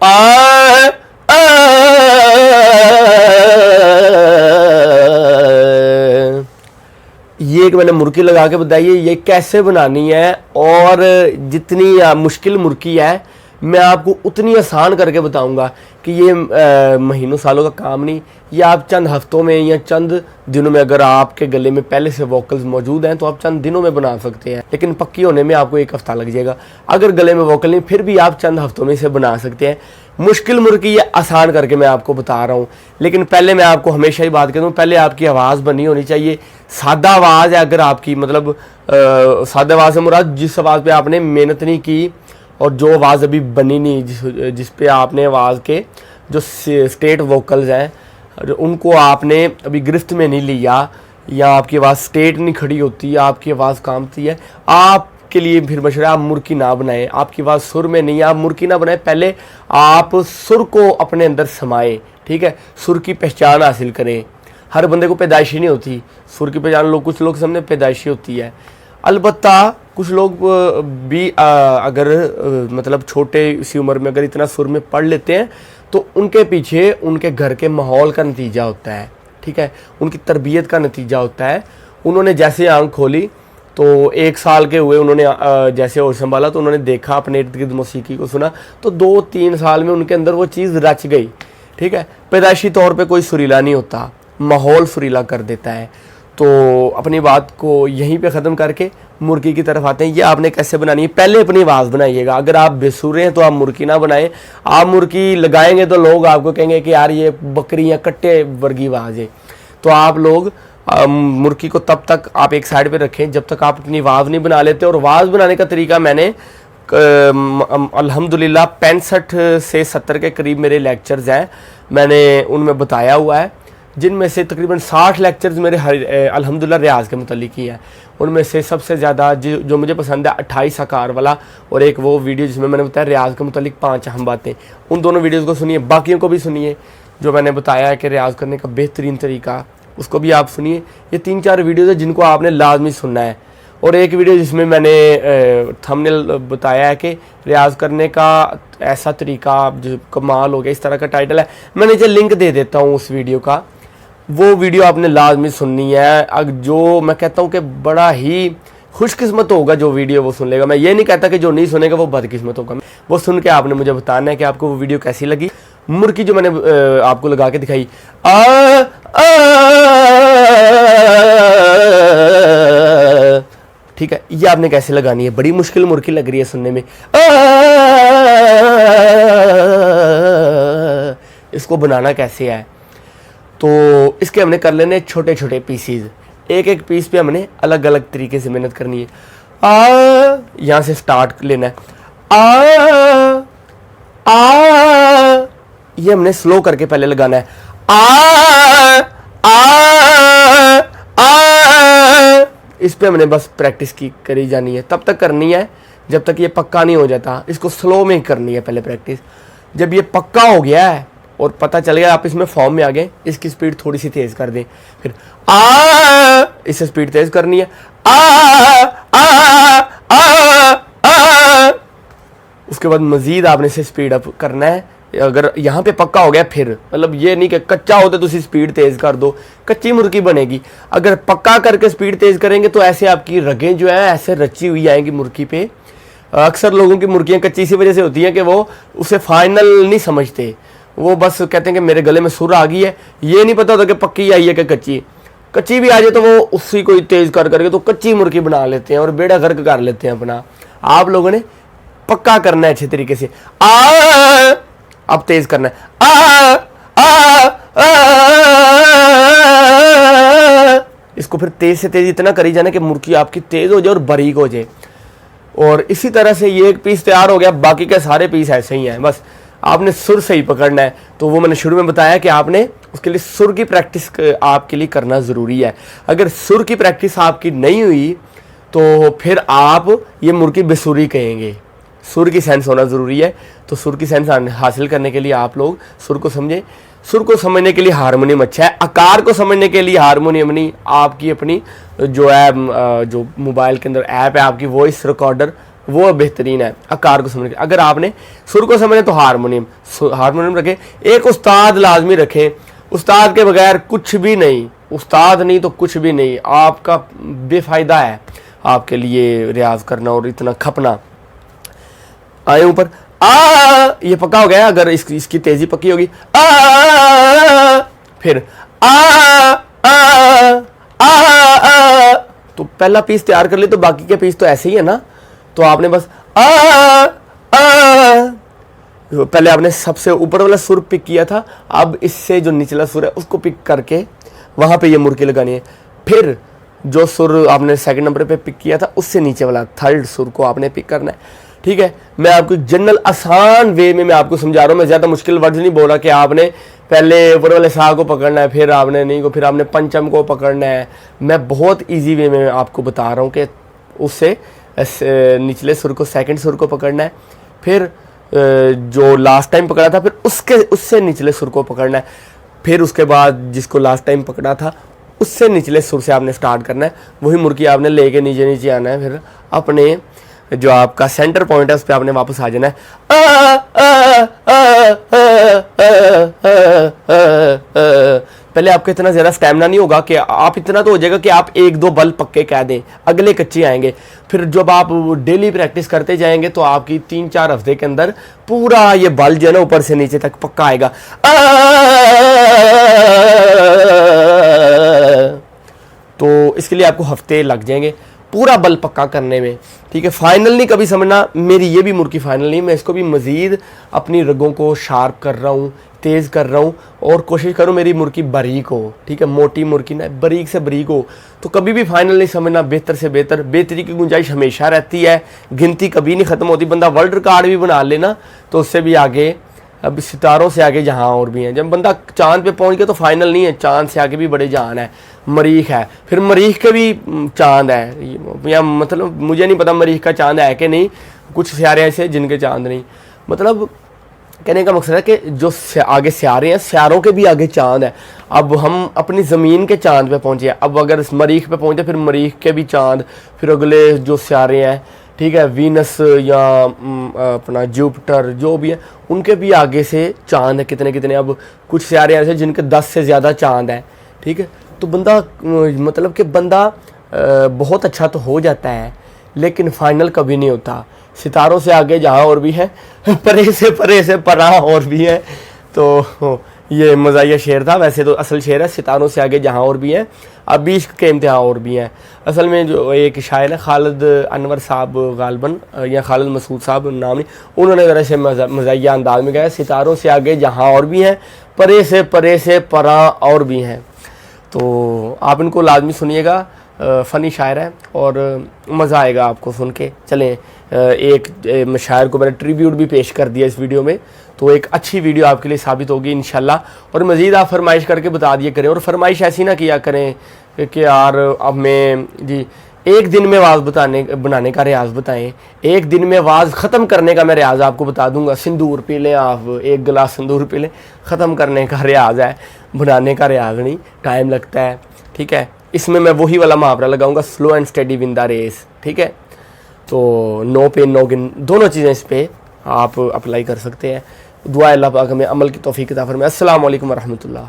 आ, आ, ये एक मैंने मुर्की लगा के बताई है, ये कैसे बनानी है। और जितनी मुश्किल मुर्की है मैं आपको उतनी आसान करके बताऊंगा कि ये महीनों सालों का काम नहीं, ये आप चंद हफ्तों में या चंद दिनों में, अगर आपके गले में पहले से वोकल्स मौजूद हैं तो आप चंद दिनों में बना सकते हैं, लेकिन पक्की होने में आपको 1 हफ्ता लग जाएगा। अगर गले में वोकल नहीं फिर भी आप चंद हफ्तों में इसे बना सकते हैं। मुश्किल मुर्की ये आसान करके मैं आपको बता रहा हूँ, लेकिन पहले मैं आपको हमेशा ही बात करता हूँ, पहले आपकी आवाज़ बनी होनी चाहिए। सादा आवाज़ है अगर आपकी, मतलब सादा आवाज़ से मुराद जिस आवाज़ पे आपने मेहनत नहीं की और जो आवाज़ अभी बनी नहीं, जिस पे आपने आवाज़ के जो स्टेट वोकल्स हैं उनको आपने अभी गिरफ्त में नहीं लिया, या आपकी आवाज़ स्टेट नहीं खड़ी होती, आपकी आवाज़ कांपती है, आपके लिए फिर मशवरा आप मुर्की ना बनाएं। आपकी आवाज़ सुर में नहीं है, आप मुर्की ना बनाएं, पहले आप सुर को अपने अंदर समाएं। ठीक है, सुर की पहचान हासिल करें। हर बंदे को पैदाइशी नहीं होती सुर की पहचान, कुछ लोग सामने पैदाइशी होती है। अलबत्ता कुछ लोग भी अगर मतलब छोटे सी उम्र में अगर इतना सुर में पढ़ लेते हैं तो उनके पीछे उनके घर के माहौल का नतीजा होता है। ठीक है, उनकी तरबियत का नतीजा होता है। उन्होंने जैसे आंख खोली तो 1 साल के हुए, उन्होंने जैसे होश संभाला तो उन्होंने देखा, अपने इर्द गिर्द मौसीकी को सुना, तो 2-3 साल में उनके अंदर वो चीज़ रच गई। ठीक है, पैदाइशी तौर पे कोई सुरीला नहीं होता, माहौल सुरीला कर देता है। तो अपनी बात को यहीं पे ख़त्म करके मुर्गी की तरफ आते हैं। ये आपने कैसे बनानी है, पहले अपनी आवाज़ बनाइएगा। अगर आप बेसुरे हैं तो आप मुर्गी ना बनाएं। आप मुर्गी लगाएंगे तो लोग आपको कहेंगे कि यार ये बकरी या कट्टे वर्गी आवाज़ है। तो आप लोग मुर्गी को तब तक आप एक साइड पे रखें जब तक आप अपनी आवाज़ नहीं बना लेते। और आवाज़ बनाने का तरीका मैंने अल्हम्दुलिल्लाह 65 से 70 के करीब मेरे लेक्चर्स हैं, मैंने उनमें बताया हुआ है, जिनमें से तकरीबन 60 लेक्चर्स मेरे अल्हम्दुलिल्लाह रियाज़ के मुतालिक ही है। उनमें से सबसे ज़्यादा जो मुझे पसंद है 28 आकार वाला, और एक वो वीडियो जिसमें मैंने बताया रियाज़ के मुतालिक 5 अहम बातें। उन दोनों वीडियोज़ को सुनिए, बाकियों को भी सुनिए। जो मैंने बताया है कि रियाज़ करने का बेहतरीन तरीका, उसको भी आप सुनिए। ये 3-4 वीडियोज़ है जिनको आपने लाजमी सुनना है। और एक वीडियो जिसमें मैंने थंबनेल बताया है कि रियाज़ करने का ऐसा तरीका जो कमाल हो गया, इस तरह का टाइटल है। मैं नीचे लिंक दे देता हूँ उस वीडियो का, वो वीडियो आपने लाजमी सुननी है। अब जो मैं कहता हूँ कि बड़ा ही खुशकिस्मत होगा जो वीडियो वो सुन लेगा। मैं ये नहीं कहता कि जो नहीं सुनेगा वो बदकिस्मत होगा। वो सुन के आपने मुझे बताना है कि आपको वो वीडियो कैसी लगी। मुर्गी जो मैंने आपको लगा के दिखाई, ठीक है, ये आपने कैसे लगानी है। बड़ी मुश्किल मुर्गी लग रही है सुनने में। इसको बनाना कैसे है, तो इसके हमने कर लेने छोटे छोटे पीसीज। एक एक पीस पे हमने अलग अलग तरीके से मेहनत करनी है। यहाँ से स्टार्ट लेना है। ये हमने स्लो करके पहले लगाना है। इस पे हमने बस प्रैक्टिस की करी जानी है, तब तक करनी है जब तक ये पक्का नहीं हो जाता। इसको स्लो में करनी है पहले प्रैक्टिस। जब ये पक्का हो गया है और पता चल गया आप इसमें फॉर्म में आ गए, इसकी स्पीड थोड़ी सी तेज कर दें। फिर इससे स्पीड तेज करनी है। उसके बाद मजीद आपने इसे स्पीड अप करना है। अगर यहाँ पे पक्का हो गया फिर, मतलब ये नहीं कि कच्चा होता तो स्पीड तेज कर दो, कच्ची मुर्गी बनेगी। अगर पक्का करके स्पीड तेज करेंगे तो ऐसे आपकी रगें जो है ऐसे रची हुई आएंगी मुर्गी पे। अक्सर लोगों की मुर्गियाँ कच्ची इसी वजह से होती हैं कि वो उसे फाइनल नहीं समझते। वो बस कहते हैं कि मेरे गले में सुर आ गई है, ये नहीं पता होता कि पक्की आई है कि कच्ची। कच्ची भी आ जाए तो वो उसी को तेज कर करके तो कच्ची मुर्गी बना लेते हैं और बेड़ा गर्क कर लेते हैं अपना। आप लोगों ने पक्का करना है अच्छे तरीके से। अब तेज करना है। इसको फिर तेज से तेज इतना करी जाना कि मुर्गी आपकी तेज हो जाए और बारीक हो जाए। और इसी तरह से ये एक पीस तैयार हो गया, बाकी के सारे पीस ऐसे ही हैं। बस आपने सुर सही पकड़ना है। तो वो मैंने शुरू में बताया कि आपने उसके लिए सुर की प्रैक्टिस आपके लिए करना ज़रूरी है। अगर सुर की प्रैक्टिस आपकी नहीं हुई तो फिर आप ये मुर्गी बेसुरी कहेंगे। सुर की सेंस होना ज़रूरी है। तो सुर की सेंस हासिल करने के लिए आप लोग सुर को समझें। सुर को समझने के लिए हारमोनियम अच्छा है, आकार को समझने के लिए हारमोनियम नहीं, आपकी अपनी जो है जो मोबाइल के अंदर ऐप है आपकी वॉइस रिकॉर्डर, वो बेहतरीन है आकार को समझ के। अगर आपने सुर को समझे तो हारमोनियम रखें, एक उस्ताद लाजमी रखें, उस्ताद के बगैर कुछ भी नहीं, उस्ताद नहीं तो कुछ भी नहीं, आपका बेफायदा है आपके लिए रियाज करना और इतना खपना। आए ऊपर आ, ये पक्का हो गया, अगर इसकी तेजी पक्की होगी फिर तो पहला पीस तैयार कर ले, तो बाकी के पीस तो ऐसे ही है ना। तो आपने बस पहले आपने सबसे ऊपर वाला सुर पिक किया था, अब इससे जो निचला सुर है उसको पिक करके वहां पे ये मुर्की लगानी है। फिर जो सुर आपने सेकंड नंबर पे पिक किया था उससे नीचे वाला थर्ड सुर को आपने पिक करना है। ठीक है, मैं आपको जनरल आसान वे में मैं आपको समझा रहा हूँ, मैं ज़्यादा मुश्किल वर्ड्स नहीं बोल रहा कि आपने पहले ऊपर वाले सा को पकड़ना है, फिर आपने नहीं को, फिर आपने पंचम को पकड़ना है। मैं बहुत इजी वे में आपको बता रहा हूँ कि उससे निचले सुर को, सेकंड सुर को पकड़ना है, फिर जो लास्ट टाइम पकड़ा था फिर उससे निचले सुर को पकड़ना है, फिर उसके बाद जिसको लास्ट टाइम पकड़ा था उससे निचले सुर से आपने स्टार्ट करना है। वही मुर्गी आपने लेके नीचे नीचे आना है, फिर अपने जो आपका सेंटर पॉइंट है उस पर आपने वापस आ जाना है। पहले आपका इतना ज़्यादा स्टैमिना नहीं होगा कि आप, इतना तो हो जाएगा कि आप एक दो बल पक्के कह दें, अगले कच्चे आएंगे। फिर जब आप डेली प्रैक्टिस करते जाएंगे तो आपकी 3-4 हफ्ते के अंदर पूरा ये बल जो है ना ऊपर से नीचे तक पक्का आएगा। तो इसके लिए आपको हफ्ते लग जाएंगे पूरा बल पक्का करने में। ठीक है, फाइनल नहीं कभी समझना, मेरी ये भी मुर्गी फाइनल नहीं, मैं इसको भी मज़ीद अपनी रगों को शार्प कर रहा हूँ, तेज़ कर रहा हूँ और कोशिश करूँ मेरी मुर्गी बारीक हो। ठीक है, मोटी मुर्गी ना, बारीक से बारीक हो। तो कभी भी फाइनल नहीं समझना, बेहतर से बेहतर, बेहतरी की गुंजाइश हमेशा रहती है, गिनती कभी नहीं ख़त्म होती। बंदा वर्ल्ड रिकॉर्ड भी बना लेना तो उससे भी आगे, अब सितारों से आगे जहाँ और भी हैं। जब बंदा चांद पे पहुँच गया तो फाइनल नहीं है, चांद से आगे भी बड़े जहान है, मरीख है, फिर मरीख के भी चांद है, या मतलब मुझे नहीं पता मरीख का चांद है कि नहीं, कुछ सियारे ऐसे जिनके चांद नहीं। मतलब कहने का मकसद है कि जो आगे सियारे हैं, सियारों के भी आगे चांद है। अब हम अपनी ज़मीन के चांद पे पहुँचे, अब अगर मरीख पे पहुँचे फिर मरीख के भी चांद, फिर अगले जो सियारे हैं, ठीक है, वीनस या अपना जुपिटर जो भी है, उनके भी आगे से चांद है कितने कितने। अब कुछ सियारे ऐसे जिनके 10 से ज़्यादा चांद है। ठीक है, तो बंदा मतलब कि बंदा बहुत अच्छा तो हो जाता है लेकिन फाइनल कभी नहीं होता। सितारों से आगे जहाँ और भी है, परे से परा और भी है। तो ये मज़ाहिया शेर था, वैसे तो असल शेर है सितारों से आगे जहाँ और भी है, अब इश्क के इम्तिहान और भी हैं। असल में जो एक शायर है खालिद अनवर साहब गालबन या खालिद मसूद साहब नाम नहीं, उन्होंने ज़रा से मज़ाहिया अंदाज में गया, सितारों से आगे जहाँ और भी हैं, परे से परा और भी हैं। तो आप इनको लाजमी सुनिएगा, फ़नी शायर है और मज़ा आएगा आपको सुन के। चलें, एक शायर को मैंने ट्रिब्यूट भी पेश कर दिया इस वीडियो में, तो एक अच्छी वीडियो आपके लिए साबित होगी इंशाल्लाह। और मज़ीद आप फरमाइश करके बता दिया करें, और फरमाइश ऐसी ना किया करें कि यार अब मैं जी एक दिन में वाज बनाने का रियाज बताएं, एक दिन में वाज ख़त्म करने का मैं रियाज आपको बता दूंगा। सिंदूर पी लें, आप एक गिलास सिंदूर पी लें, ख़त्म करने का रियाज है, बनाने का रियाज नहीं, टाइम लगता है। ठीक है, इसमें मैं वही वाला मुहावरा लगाऊंगा, slow and steady win the race. ठीक है, तो नो पेन नो गेन, दोनों चीज़ें इस पर आप अप्लाई कर सकते हैं। दुआ अल्लाह पाक हमें अमल की तौफीक अता फरमाए। अस्सलाम वालेकुम व रहमतुल्लाह।